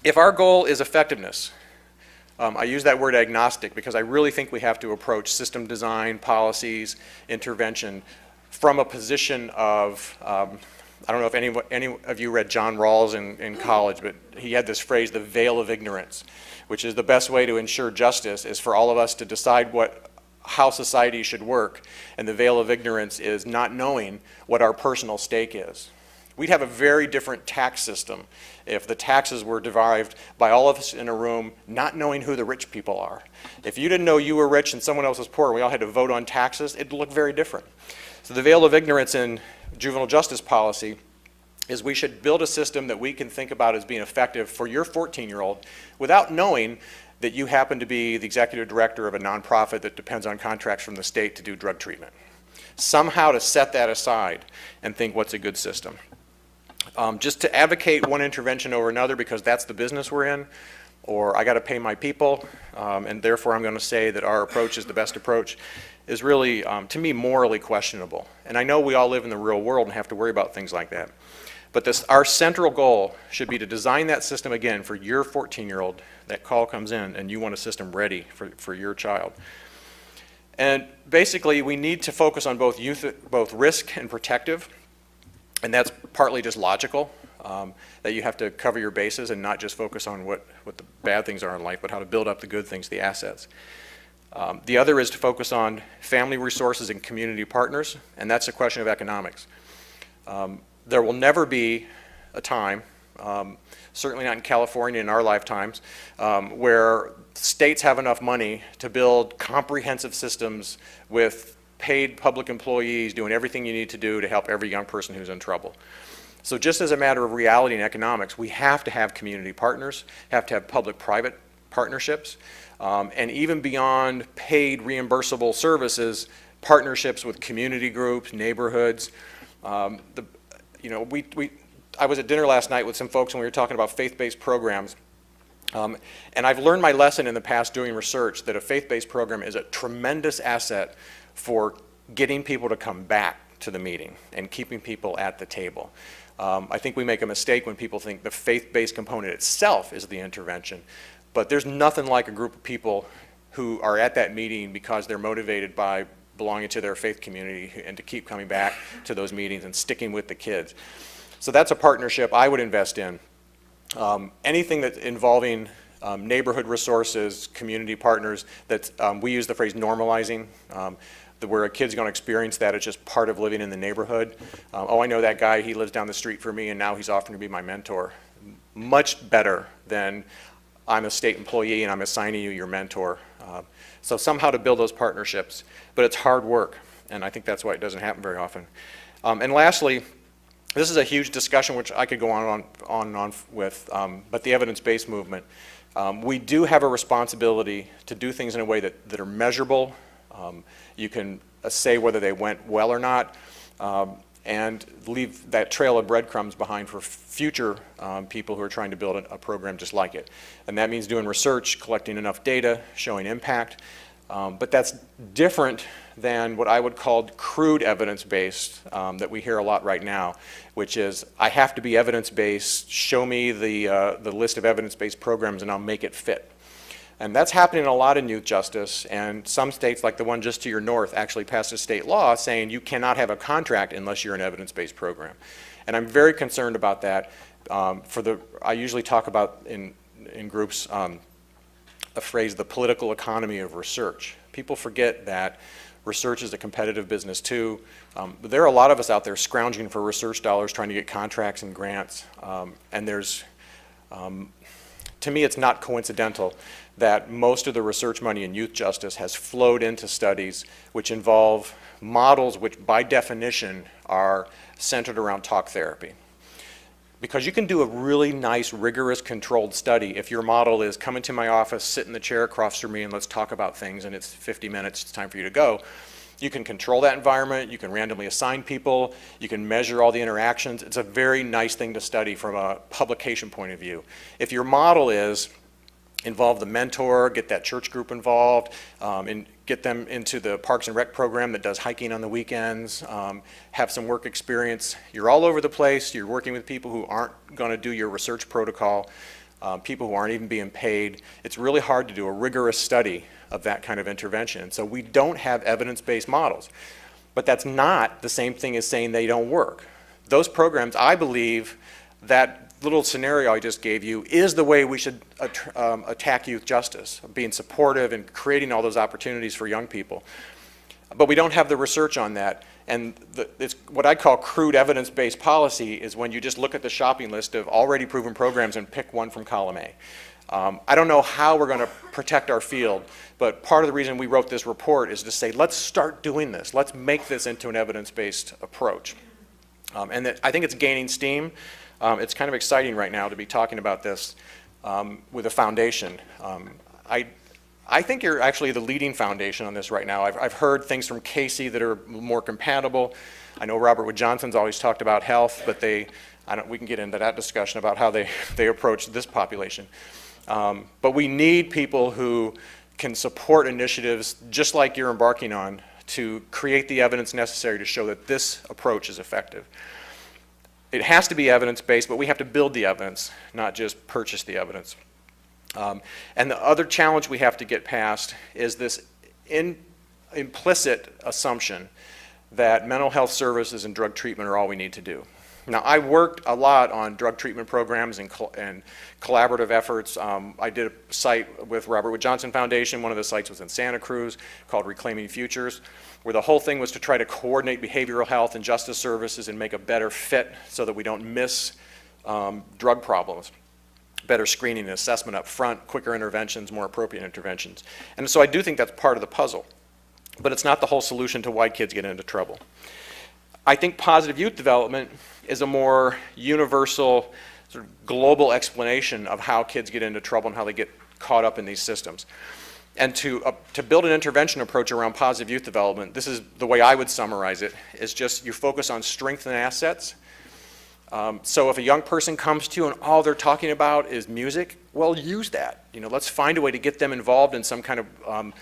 If our goal is effectiveness, I use that word agnostic because I really think we have to approach system design, policies, intervention from a position of, I don't know if any of you read John Rawls in college, but he had this phrase, the veil of ignorance, which is the best way to ensure justice is for all of us to decide how society should work, and the veil of ignorance is not knowing what our personal stake is. We'd have a very different tax system if the taxes were derived by all of us in a room not knowing who the rich people are. If you didn't know you were rich and someone else was poor and we all had to vote on taxes, it'd look very different. So the veil of ignorance in juvenile justice policy is we should build a system that we can think about as being effective for your 14-year-old without knowing that you happen to be the executive director of a nonprofit that depends on contracts from the state to do drug treatment. Somehow to set that aside and think what's a good system. Just to advocate one intervention over another because that's the business we're in, or I got to pay my people, and therefore I'm going to say that our approach is the best approach, is really, to me, morally questionable. And I know we all live in the real world and have to worry about things like that. But our central goal should be to design that system again for your 14-year-old. That call comes in and you want a system ready for your child. And basically, we need to focus on both risk and protective. And that's partly just logical, that you have to cover your bases and not just focus on what the bad things are in life, but how to build up the good things, the assets. The other is to focus on family resources and community partners, and that's a question of economics. There will never be a time, certainly not in California in our lifetimes, where states have enough money to build comprehensive systems with paid public employees doing everything you need to do to help every young person who's in trouble. So just as a matter of reality and economics, we have to have community partners, have to have public-private partnerships, and even beyond paid reimbursable services, partnerships with community groups, neighborhoods. I was at dinner last night with some folks and we were talking about faith-based programs. And I've learned my lesson in the past doing research that a faith-based program is a tremendous asset for getting people to come back to the meeting and keeping people at the table. I think we make a mistake when people think the faith-based component itself is the intervention, but there's nothing like a group of people who are at that meeting because they're motivated by belonging to their faith community and to keep coming back to those meetings and sticking with the kids. So that's a partnership I would invest in. Anything that's involving neighborhood resources, community partners, we use the phrase normalizing, where a kid's going to experience that. It's just part of living in the neighborhood. Oh, I know that guy, he lives down the street from me and now he's offering to be my mentor. Much better than I'm a state employee and I'm assigning you your mentor. So somehow to build those partnerships, but it's hard work, and I think that's why it doesn't happen very often. And lastly, this is a huge discussion which I could go on with, but the evidence-based movement. We do have a responsibility to do things in a way that are measurable. You can say whether they went well or not, and leave that trail of breadcrumbs behind for future people who are trying to build a program just like it. And that means doing research, collecting enough data, showing impact. But that's different than what I would call crude evidence-based that we hear a lot right now, which is I have to be evidence-based, show me the list of evidence-based programs and I'll make it fit. And that's happening a lot in youth justice, and some states, like the one just to your north, actually passed a state law saying you cannot have a contract unless you're an evidence-based program. And I'm very concerned about that. I usually talk about in groups a phrase, the political economy of research. People forget that research is a competitive business too. But there are a lot of us out there scrounging for research dollars, trying to get contracts and grants. And to me, it's not coincidental that most of the research money in youth justice has flowed into studies which involve models which by definition are centered around talk therapy. Because you can do a really nice, rigorous, controlled study if your model is come into my office, sit in the chair across from me, and let's talk about things, and it's 50 minutes, it's time for you to go. You can control that environment, you can randomly assign people, you can measure all the interactions. It's a very nice thing to study from a publication point of view. If your model is involve the mentor, get that church group involved, and get them into the Parks and Rec program that does hiking on the weekends, have some work experience. You're all over the place, you're working with people who aren't going to do your research protocol. people who aren't even being paid. It's really hard to do a rigorous study of that kind of intervention. So we don't have evidence-based models. But that's not the same thing as saying they don't work. Those programs, I believe, that little scenario I just gave you is the way we should attack youth justice, being supportive and creating all those opportunities for young people. But we don't have the research on that. And it's what I call crude evidence-based policy is when you just look at the shopping list of already proven programs and pick one from column A. I don't know how we're going to protect our field, but part of the reason we wrote this report is to say, let's start doing this. Let's make this into an evidence-based approach. And I think it's gaining steam. It's kind of exciting right now to be talking about this with a foundation. I think you're actually the leading foundation on this right now. I've heard things from Casey that are more compatible. I know Robert Wood Johnson's always talked about health, but we can get into that discussion about how they approach this population. But we need people who can support initiatives just like you're embarking on to create the evidence necessary to show that this approach is effective. It has to be evidence-based, but we have to build the evidence, not just purchase the evidence. And the other challenge we have to get past is this implicit assumption that mental health services and drug treatment are all we need to do. Now, I worked a lot on drug treatment programs and collaborative efforts. I did a site with Robert Wood Johnson Foundation. One of the sites was in Santa Cruz called Reclaiming Futures, where the whole thing was to try to coordinate behavioral health and justice services and make a better fit so that we don't miss drug problems. Better screening and assessment up front, quicker interventions, more appropriate interventions. And so I do think that's part of the puzzle. But it's not the whole solution to why kids get into trouble. I think positive youth development is a more universal, sort of global explanation of how kids get into trouble and how they get caught up in these systems. And to build an intervention approach around positive youth development, this is the way I would summarize it, is just you focus on strengths and assets. So if a young person comes to you and all they're talking about is music, well, use that. Let's find a way to get them involved in some kind of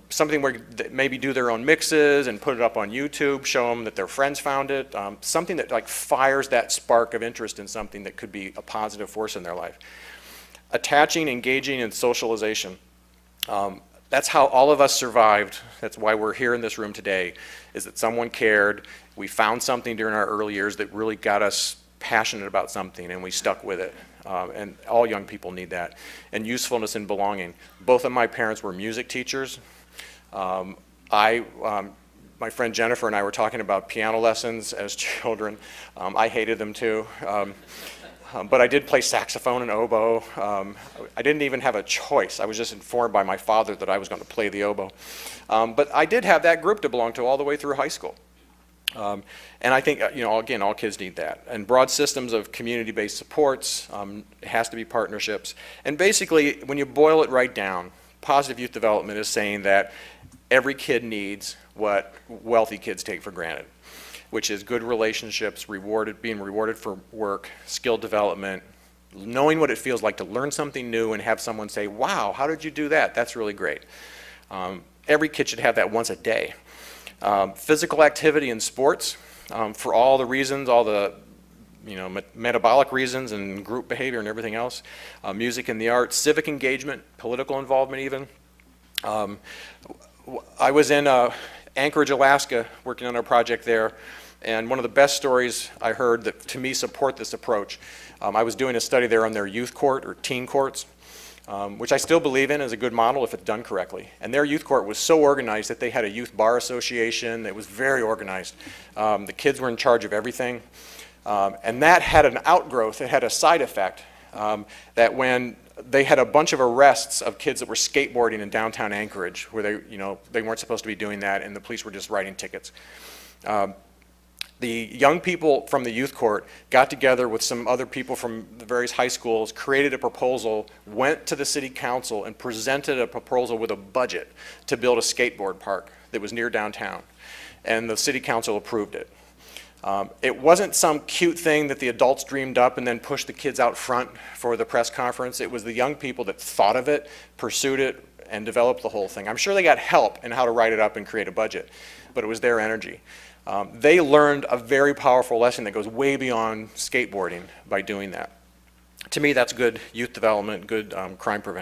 something where they maybe do their own mixes and put it up on YouTube, show them that their friends found it, something that like fires that spark of interest in something that could be a positive force in their life. Attaching, engaging, and socialization. That's how all of us survived. That's why we're here in this room today, is that someone cared. We found something during our early years that really got us passionate about something, and we stuck with it. And all young people need that. And usefulness and belonging. Both of my parents were music teachers. My friend Jennifer and I were talking about piano lessons as children. I hated them too. But I did play saxophone and oboe. I didn't even have a choice. I was just informed by my father that I was going to play the oboe. But I did have that group to belong to all the way through high school. And I think, again, all kids need that. And broad systems of community-based supports, it has to be partnerships. And basically, when you boil it right down, positive youth development is saying that every kid needs what wealthy kids take for granted, which is good relationships, being rewarded for work, skill development, knowing what it feels like to learn something new and have someone say, wow, how did you do that? That's really great. Every kid should have that once a day. Physical activity in sports, for all the reasons, all the metabolic reasons and group behavior and everything else. Music and the arts, civic engagement, political involvement even. I was in Anchorage, Alaska, working on a project there, and one of the best stories I heard that to me support this approach, I was doing a study there on their youth court or teen courts, which I still believe in as a good model if it's done correctly. And their youth court was so organized that they had a youth bar association that was very organized. The kids were in charge of everything. And that had an outgrowth, it had a side effect, that when they had a bunch of arrests of kids that were skateboarding in downtown Anchorage, where they weren't supposed to be doing that, and the police were just writing tickets. The young people from the youth court got together with some other people from the various high schools, created a proposal, went to the city council and presented a proposal with a budget to build a skateboard park that was near downtown. And the city council approved it. It wasn't some cute thing that the adults dreamed up and then pushed the kids out front for the press conference. It was the young people that thought of it, pursued it, and developed the whole thing. I'm sure they got help in how to write it up and create a budget, but it was their energy. They learned a very powerful lesson that goes way beyond skateboarding by doing that. To me, that's good youth development, good crime prevention.